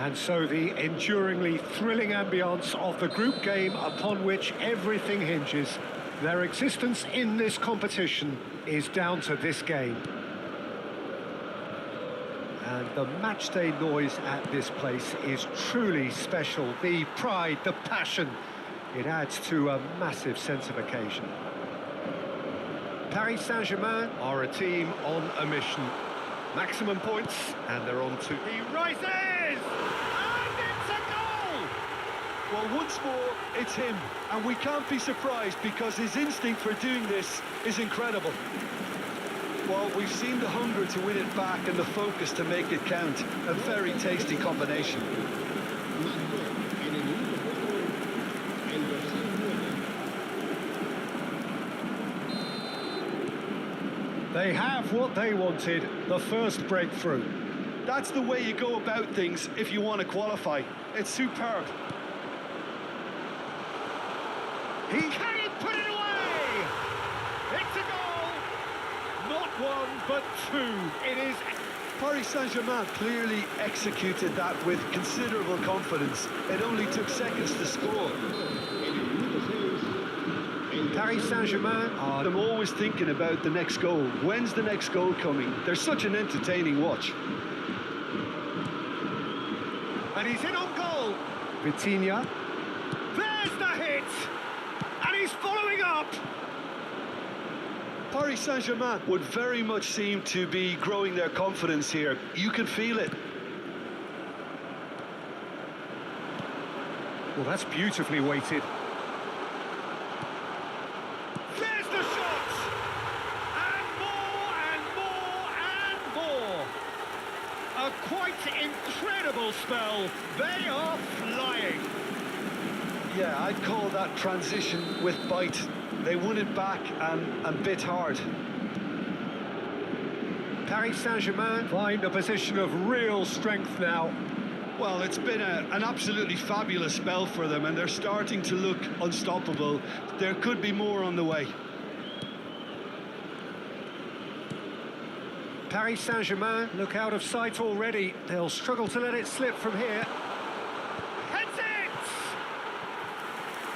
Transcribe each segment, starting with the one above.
And so the enduringly thrilling ambience of the group game upon which everything hinges. Their existence in this competition is down to this game. And the matchday noise at this place is truly special. The pride, the passion, it adds to a massive sense of occasion. Paris Saint-Germain are a team on a mission. Maximum points, and they're on to... He rises! And it's a goal! Well, once more, it's him. And we can't be surprised because his instinct for doing this is incredible. Well, we've seen the hunger to win it back and the focus to make it count. A very tasty combination. They have what they wanted, the first breakthrough. That's the way you go about things if you want to qualify. It's superb. He can put it away! It's a goal! Not one, but two. It is... Paris Saint-Germain clearly executed that with considerable confidence. It only took seconds to score. Paris Saint-Germain are... I'm always thinking about the next goal. When's the next goal coming? They're such an entertaining watch. And he's in on goal. Vitinha. There's the hit! And he's following up! Paris Saint-Germain would very much seem to be growing their confidence here. You can feel it. Well, that's beautifully weighted. There's the shot! And more, and more, and more! A quite incredible spell. They are flying. Yeah, I'd call that transition with bite. They won it back and bit hard. Paris Saint-Germain find a position of real strength now. Well, it's been an absolutely fabulous spell for them, and they're starting to look unstoppable. There could be more on the way. Paris Saint-Germain look out of sight already. They'll struggle to let it slip from here. Heads it!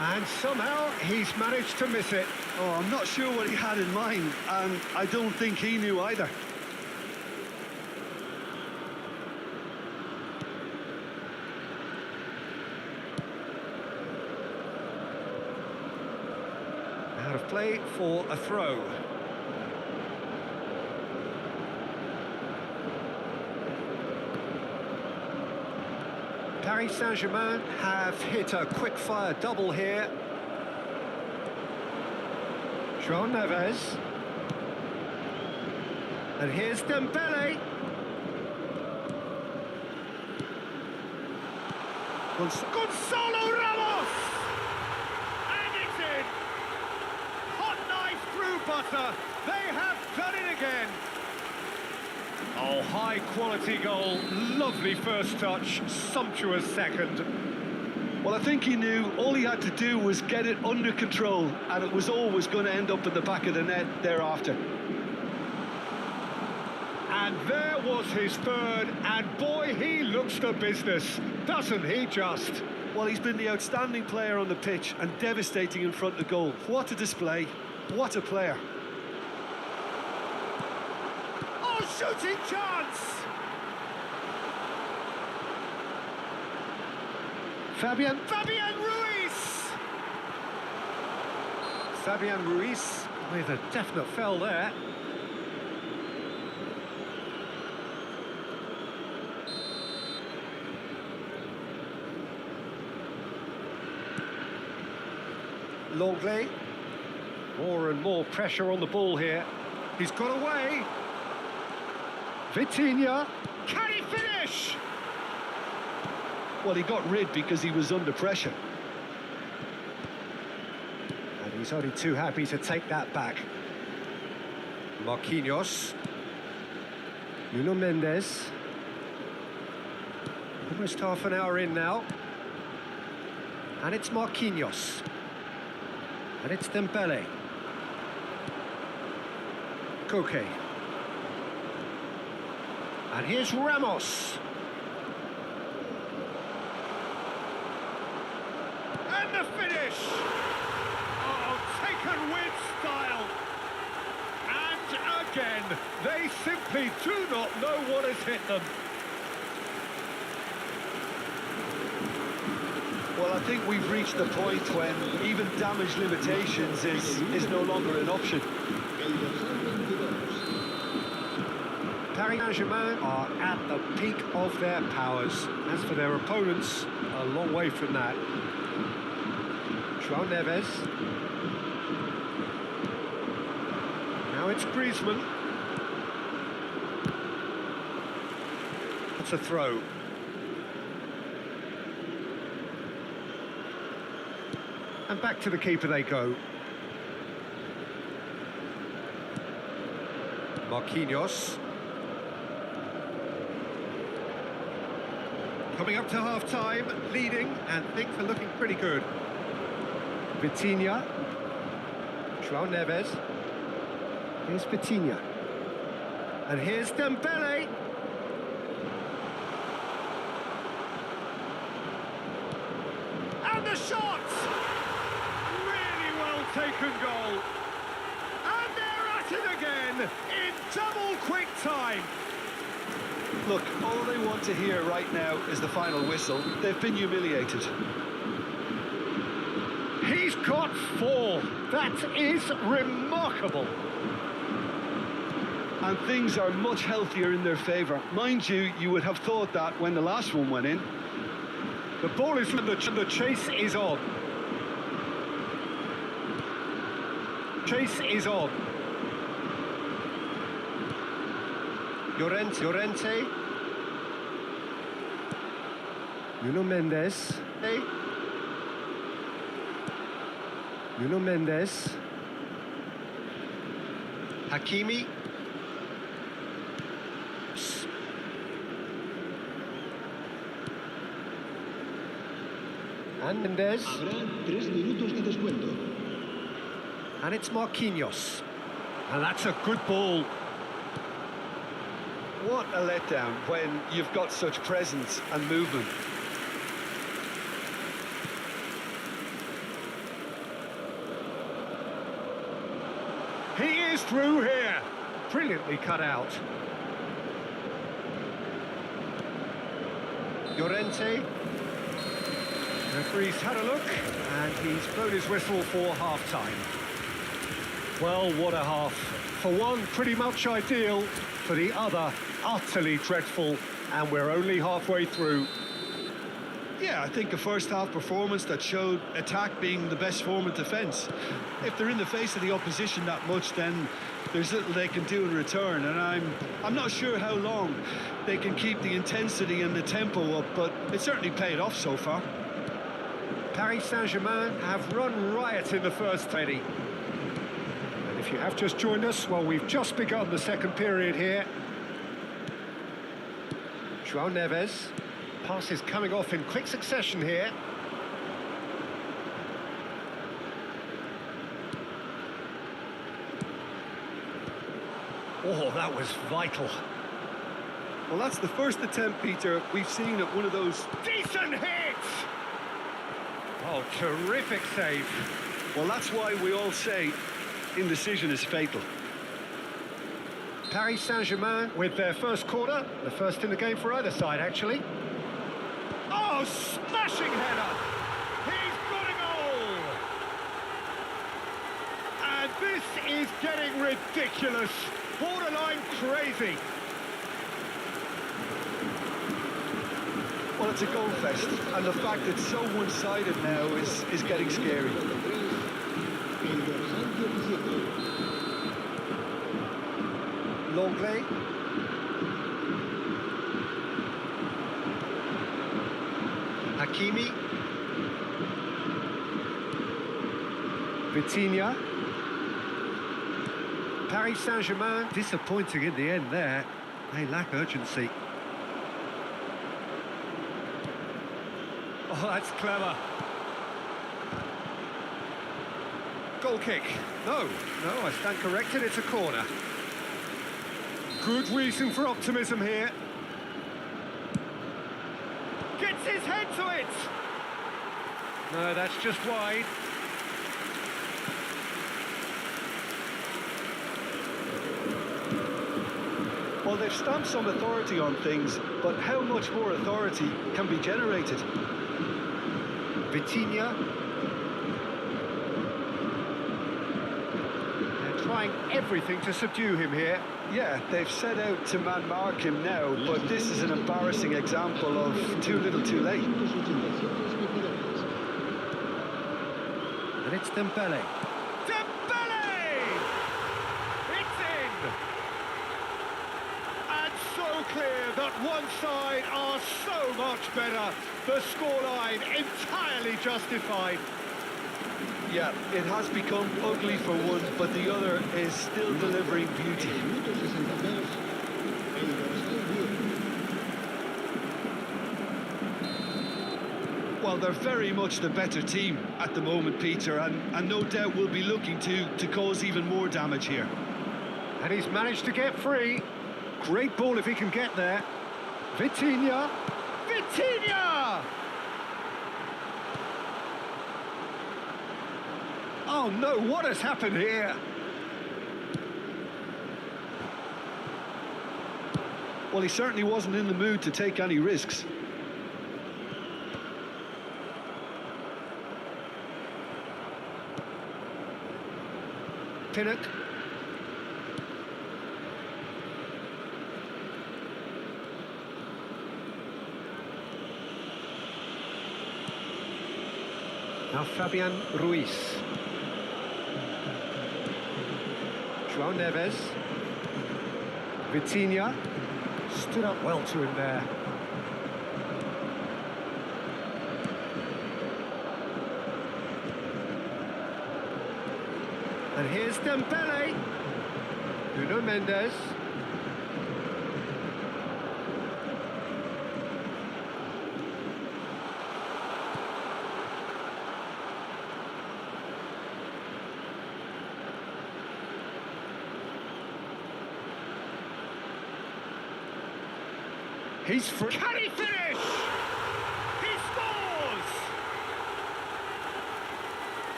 And somehow he's managed to miss it. Oh, I'm not sure what he had in mind, and I don't think he knew either. Out of play for a throw. Paris Saint-Germain have hit a quick-fire double here. João Neves. And here's Dembele. Gonzalo Ramos! And it's in! Hot knife through butter. They have done it again. Oh, high-quality goal. Lovely first touch. Sumptuous second. Well, I think he knew all he had to do was get it under control, and it was always going to end up in the back of the net thereafter. And there was his third, and boy, he looks the business, doesn't he just? Well, he's been the outstanding player on the pitch and devastating in front of goal. What a display. What a player. Oh, shooting chance! Fabian Ruiz! Fabian Ruiz with a definite foul there. Longley. More and more pressure on the ball here. He's got away. Vitinha. Can he finish? Well, he got rid because he was under pressure. And he's only too happy to take that back. Marquinhos. Nuno Mendes. Almost half an hour in now. And it's Marquinhos. And it's Dembele. Koke. And here's Ramos. again. They simply do not know what has hit them. Well, I think we've reached the point when even damage limitations is no longer an option. Paris Saint-Germain are at the peak of their powers. As for their opponents, a long way from that. João Neves. Now it's Griezmann. That's a throw. And back to the keeper they go. Marquinhos. Coming up to half-time, leading, and things are looking pretty good. Vitinha. João Neves. Here's Vitinha. And here's Dembele. And the shot! Really well taken goal. And they're at it again in double quick time. Look, all they want to hear right now is the final whistle. They've been humiliated. He's got 4. That is remarkable. And things are much healthier in their favour. Mind you, you would have thought that when the last one went in. The ball is and the chase is on. Chase is on. Llorente. Nuno Mendes. Nuno Mendes. Hakimi. And Mendes. Habrá 3 minutos de descuento. And it's Marquinhos. And that's a good ball. What a letdown when you've got such presence and movement. He is through here. Brilliantly cut out. Llorente. Referee's had a look, and he's blown his whistle for half-time. Well, what a half. For one, pretty much ideal. For the other, utterly dreadful. And we're only halfway through. Yeah, I think a first-half performance that showed attack being the best form of defence. If they're in the face of the opposition that much, then there's little they can do in return, and I'm not sure how long they can keep the intensity and the tempo up, but it certainly paid off so far. Paris Saint-Germain have run riot in the first 20. And if you have just joined us, well, we've just begun the second period here. João Neves. Pass is coming off in quick succession here. Oh, that was vital. Well, that's the first attempt, Peter, we've seen at one of those... Decent hit! Oh, terrific save. Well, that's why we all say indecision is fatal. Paris Saint-Germain with their first corner, the first in the game for either side, actually. Oh, smashing header! He's got a goal! And this is getting ridiculous, borderline crazy. Well, it's a goal fest, and the fact it's so one-sided now is getting scary. Longley. Hakimi. Vitinha. Paris Saint-Germain disappointing in the end there. They lack urgency. Oh, that's clever. Goal kick. No, I stand corrected, it's a corner. Good reason for optimism here. Gets his head to it! No, that's just wide. they've stamped some authority on things, but how much more authority can be generated? Vitinha. They're trying everything to subdue him here. Yeah, they've set out to man-mark him now, but this is an embarrassing example of too little too late. And it's Dembele. Dembele! It's in! And so clear that one side are so much better. The scoreline entirely justified. Yeah, it has become ugly for one, but the other is still delivering beauty. Well, they're very much the better team at the moment, Peter, and no doubt will be looking to cause even more damage here. And he's managed to get free. Great ball if he can get there. Vitinha. Vitinha! Oh no, what has happened here? Well, he certainly wasn't in the mood to take any risks. Pinnock. Now Fabian Ruiz. João Neves. Vitinha. Stood up well to him there. And here's Dembele. Nuno Mendes. He's free. Can he finish? He scores!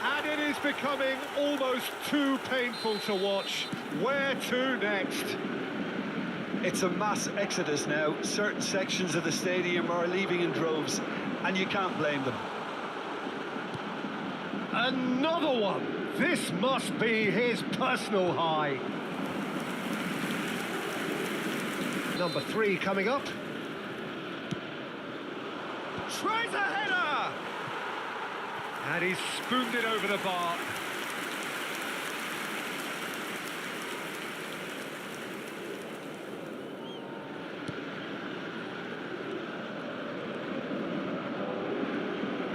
And it is becoming almost too painful to watch. Where to next? It's a mass exodus now. Certain sections of the stadium are leaving in droves, and you can't blame them. Another one! This must be his personal high. Number 3 coming up. Tries a header! And he's spooned it over the bar.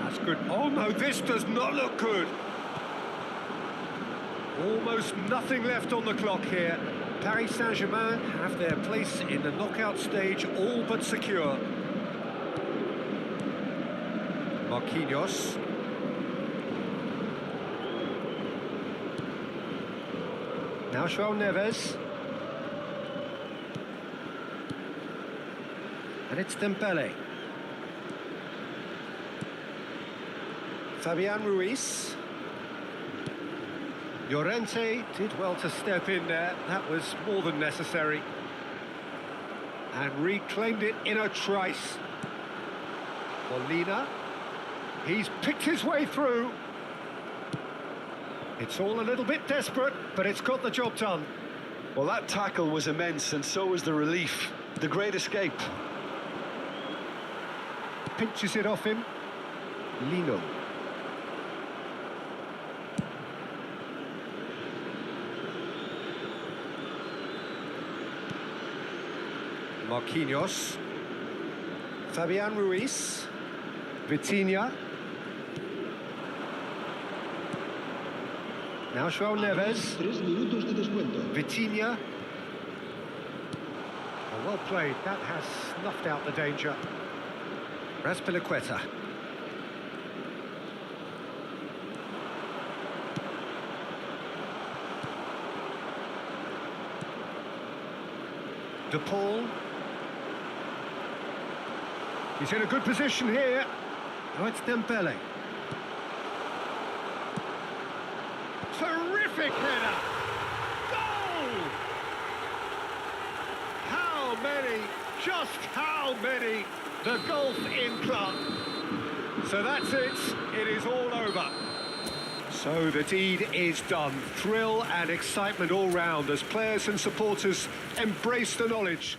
That's good. Oh no, this does not look good. Almost nothing left on the clock here. Paris Saint-Germain have their place in the knockout stage all but secure. Marquinhos. Now João Neves. And it's Dembele. Fabian Ruiz. Llorente did well to step in there. That was more than necessary. And reclaimed it in a trice. Molina. He's picked his way through. It's all a little bit desperate, but it's got the job done. Well, that tackle was immense, and so was the relief. The great escape. Pinches it off him. Lino. Marquinhos. Fabian Ruiz. Vitinha. Now João Neves. 3 minutos de descuento. Vitinha. Oh, well played. That has snuffed out the danger. Raspilicueta. De Paul. He's in a good position here. Now it's Dembele. Terrific header! Goal! How many? Just how many? The Golf In Club. So that's it. It is all over. So the deed is done. Thrill and excitement all round as players and supporters embrace the knowledge